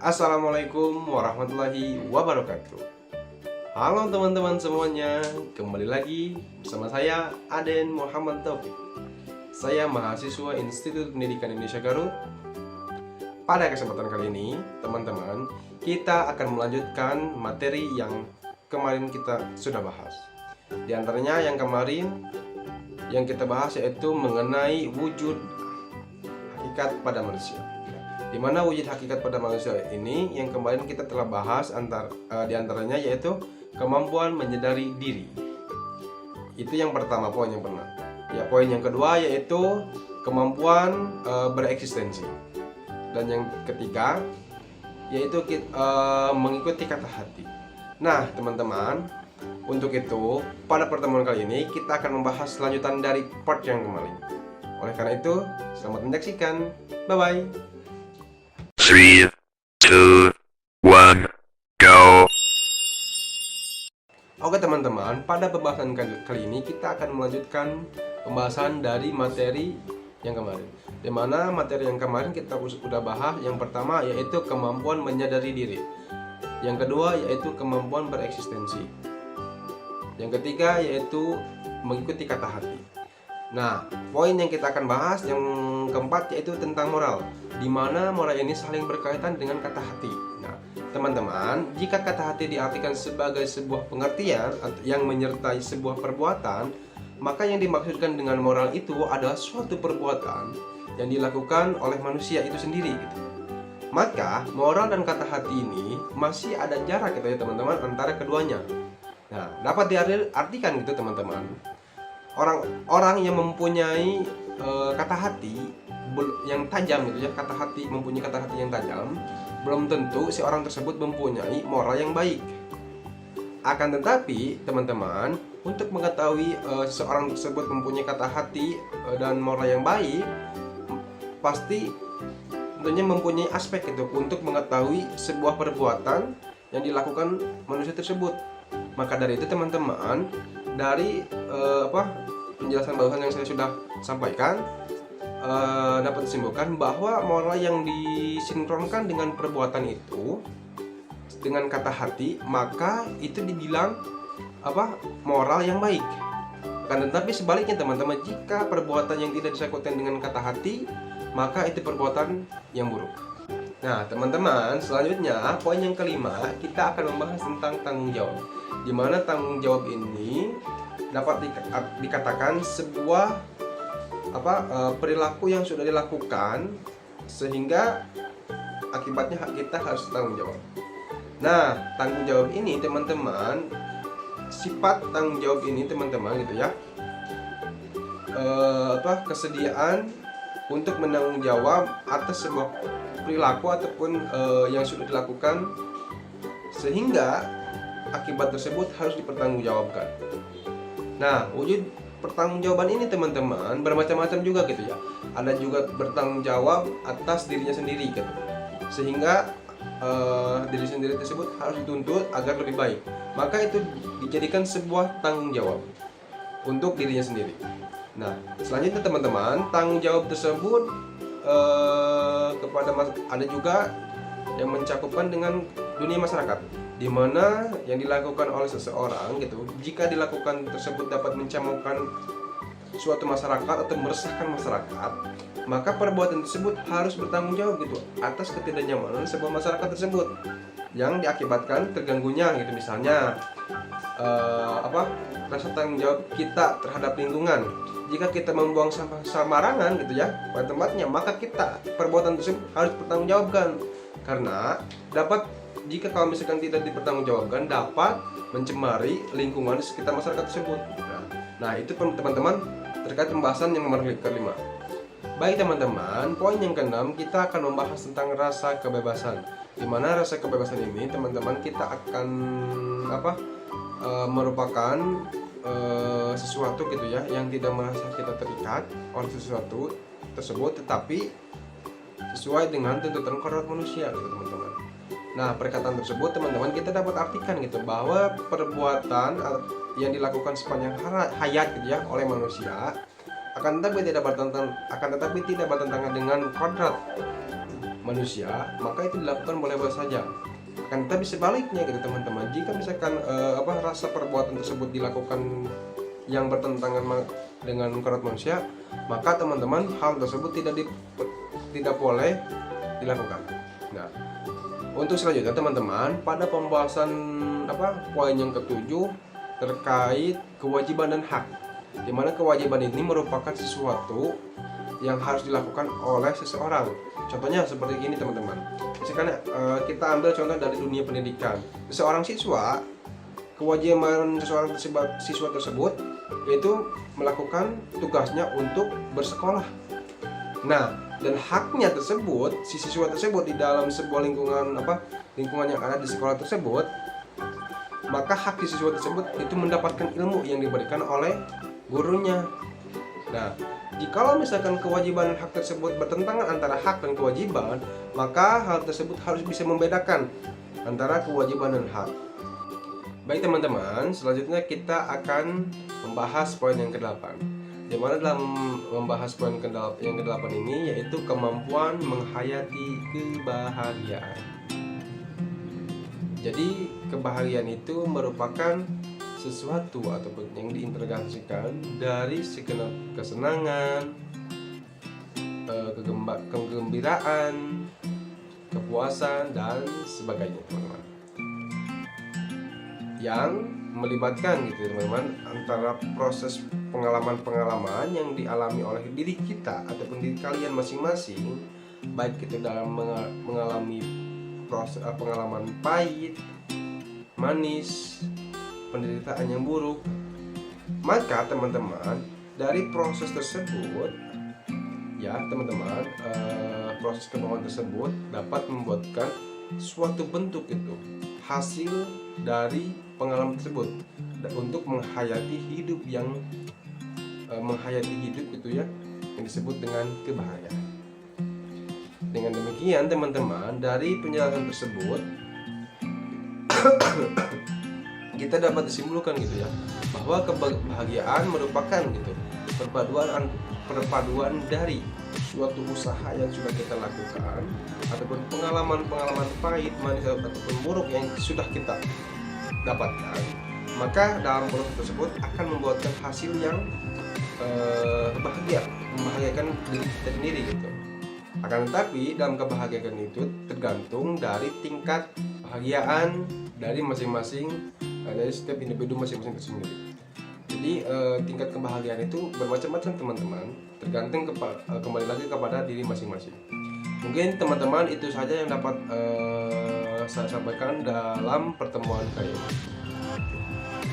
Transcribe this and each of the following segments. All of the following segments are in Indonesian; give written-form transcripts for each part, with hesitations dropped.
Assalamualaikum warahmatullahi wabarakatuh. Halo teman-teman semuanya, kembali lagi bersama saya Aden Muhammad Taufik. Saya mahasiswa Institut Pendidikan Indonesia Garut. Pada kesempatan kali ini, teman-teman, kita akan melanjutkan materi yang kemarin kita sudah bahas. Di antaranya yang kemarin yang kita bahas yaitu mengenai wujud hakikat pada manusia. Di mana wujud hakikat pada manusia ini yang kemarin kita telah bahas di antaranya yaitu kemampuan menyadari diri. Itu yang pertama, poin yang pernah. Ya, poin yang kedua yaitu kemampuan bereksistensi. Dan yang ketiga yaitu mengikuti kata hati. Nah, teman-teman, untuk itu pada pertemuan kali ini kita akan membahas lanjutan dari part yang kemarin. Oleh karena itu, selamat menyaksikan. Bye bye. 3, 2, 1, go. Oke teman-teman, pada pembahasan kali ini kita akan melanjutkan pembahasan dari materi yang kemarin. Di mana materi yang kemarin kita sudah bahas, yang pertama yaitu kemampuan menyadari diri. Yang kedua yaitu kemampuan bereksistensi. Yang ketiga yaitu mengikuti kata hati. Nah, poin yang kita akan bahas yang keempat yaitu tentang moral, di mana moral ini saling berkaitan dengan kata hati. Nah, teman-teman, jika kata hati diartikan sebagai sebuah pengertian yang menyertai sebuah perbuatan, maka yang dimaksudkan dengan moral itu adalah suatu perbuatan yang dilakukan oleh manusia itu sendiri gitu. Maka, moral dan kata hati ini masih ada jarak gitu ya teman-teman antara keduanya. Nah, dapat diartikan gitu teman-teman. Orang yang mempunyai kata hati yang tajam gitu ya, mempunyai kata hati yang tajam, belum tentu si orang tersebut mempunyai moral yang baik. Akan tetapi teman-teman, untuk mengetahui seseorang tersebut mempunyai kata hati dan moral yang baik, pasti tentunya mempunyai aspek itu untuk mengetahui sebuah perbuatan yang dilakukan manusia tersebut. Maka dari itu teman-teman, dari penjelasan barusan yang saya sudah sampaikan, dapat disimpulkan bahwa moral yang disinkronkan dengan perbuatan itu dengan kata hati, maka itu dibilang moral yang baik. Kan tetapi sebaliknya teman-teman, jika perbuatan yang tidak disangkutkan dengan kata hati, maka itu perbuatan yang buruk. Nah teman-teman, selanjutnya poin yang kelima, kita akan membahas tentang tanggung jawab, di mana tanggung jawab ini dapat dikatakan sebuah perilaku yang sudah dilakukan sehingga akibatnya kita harus tanggung jawab. Nah, tanggung jawab ini teman-teman, sifat tanggung jawab ini teman-teman gitu ya, kesediaan untuk menanggung jawab atas sebuah perilaku ataupun yang sudah dilakukan sehingga akibat tersebut harus dipertanggungjawabkan. Nah, wujud pertanggungjawaban ini teman-teman bermacam-macam juga gitu ya. Ada juga bertanggung jawab atas dirinya sendiri gitu. Sehingga diri sendiri tersebut harus dituntut agar lebih baik. Maka itu dijadikan sebuah tanggung jawab untuk dirinya sendiri. Nah, selanjutnya teman-teman, tanggung jawab tersebut ada juga yang mencakupkan dengan dunia masyarakat, di mana yang dilakukan oleh seseorang gitu, jika dilakukan tersebut dapat mencamukan suatu masyarakat atau meresahkan masyarakat, maka perbuatan tersebut harus bertanggung jawab gitu atas ketidaknyamanan sebuah masyarakat tersebut yang diakibatkan terganggunya gitu. Misalnya rasa tanggung jawab kita terhadap lingkungan. Jika kita membuang sampah sembarangan gitu ya pada tempatnya, maka perbuatan tersebut harus bertanggungjawabkan, karena jika kalau misalkan tidak dipertanggungjawabkan dapat mencemari lingkungan di sekitar masyarakat tersebut. Nah itu teman-teman terkait pembahasan yang nomor kelima. Baik teman-teman, poin yang keenam kita akan membahas tentang rasa kebebasan. Di mana rasa kebebasan ini teman-teman kita akan merupakan sesuatu gitu ya yang tidak merasa kita terikat oleh sesuatu tersebut, tetapi sesuai dengan tuntutan kodrat manusia gitu teman-teman. Nah, perkataan tersebut teman-teman kita dapat artikan gitu bahwa perbuatan yang dilakukan sepanjang hayat gitu ya oleh manusia akan tetapi tidak bertentangan dengan kodrat manusia, maka itu dilakukan boleh-boleh saja. Akan tetapi sebaliknya gitu teman-teman, jika misalkan rasa perbuatan tersebut dilakukan yang bertentangan dengan kodrat manusia, maka teman-teman hal tersebut tidak boleh dilakukan. Nah, untuk selanjutnya teman-teman, pada pembahasan poin yang ketujuh terkait kewajiban dan hak, di mana kewajiban ini merupakan sesuatu yang harus dilakukan oleh seseorang. Contohnya seperti ini teman-teman. Misalkan kita ambil contoh dari dunia pendidikan. Seorang siswa, kewajiban siswa tersebut yaitu melakukan tugasnya untuk bersekolah. Nah, dan haknya tersebut, si siswa tersebut di dalam sebuah lingkungan yang ada di sekolah tersebut, maka hak si siswa tersebut itu mendapatkan ilmu yang diberikan oleh gurunya. Nah, jikalau misalkan kewajiban dan hak tersebut bertentangan antara hak dan kewajiban, maka hal tersebut harus bisa membedakan antara kewajiban dan hak. Baik teman-teman, selanjutnya kita akan membahas poin yang ke-8. Di mana dalam membahas poin yang ke-8 ini yaitu kemampuan menghayati kebahagiaan. Jadi kebahagiaan itu merupakan sesuatu ataupun yang diintegrasikan dari segenap kesenangan, kegembiraan, kepuasan dan sebagainya teman-teman, yang melibatkan gitu teman-teman antara proses pengalaman-pengalaman yang dialami oleh diri kita ataupun diri kalian masing-masing, baik itu dalam mengalami proses pengalaman pahit, manis, penderitaan yang buruk. Maka teman-teman, dari proses tersebut ya teman-teman, proses kemauan tersebut dapat membuatkan suatu bentuk itu hasil dari pengalaman tersebut untuk menghayati hidup itu ya, yang disebut dengan kebahagiaan. Dengan demikian teman-teman, dari penjelasan tersebut kita dapat disimpulkan gitu ya, bahwa kebahagiaan merupakan gitu perpaduan dari suatu usaha yang sudah kita lakukan ataupun pengalaman pahit, manis ataupun buruk yang sudah kita dapatkan. Maka dalam proses tersebut akan membuatkan hasil yang membahagiakan diri kita sendiri gitu. Akan tetapi dalam kebahagiaan itu tergantung dari tingkat kebahagiaan dari masing-masing, dari setiap individu masing-masing tersendiri. Jadi tingkat kebahagiaan itu bermacam-macam teman-teman, tergantung kembali lagi kepada diri masing-masing. Mungkin teman-teman itu saja yang dapat saya sampaikan dalam pertemuan kali ini.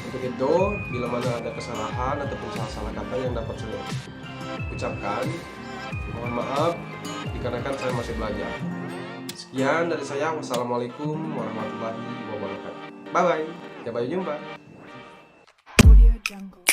Untuk itu, bila mana ada kesalahan ataupun salah kata yang dapat saya ucapkan, mohon maaf dikarenakan saya masih belajar. Sekian dari saya. Wassalamualaikum warahmatullahi wabarakatuh. Bye bye. Sampai jumpa. Audio Jungle.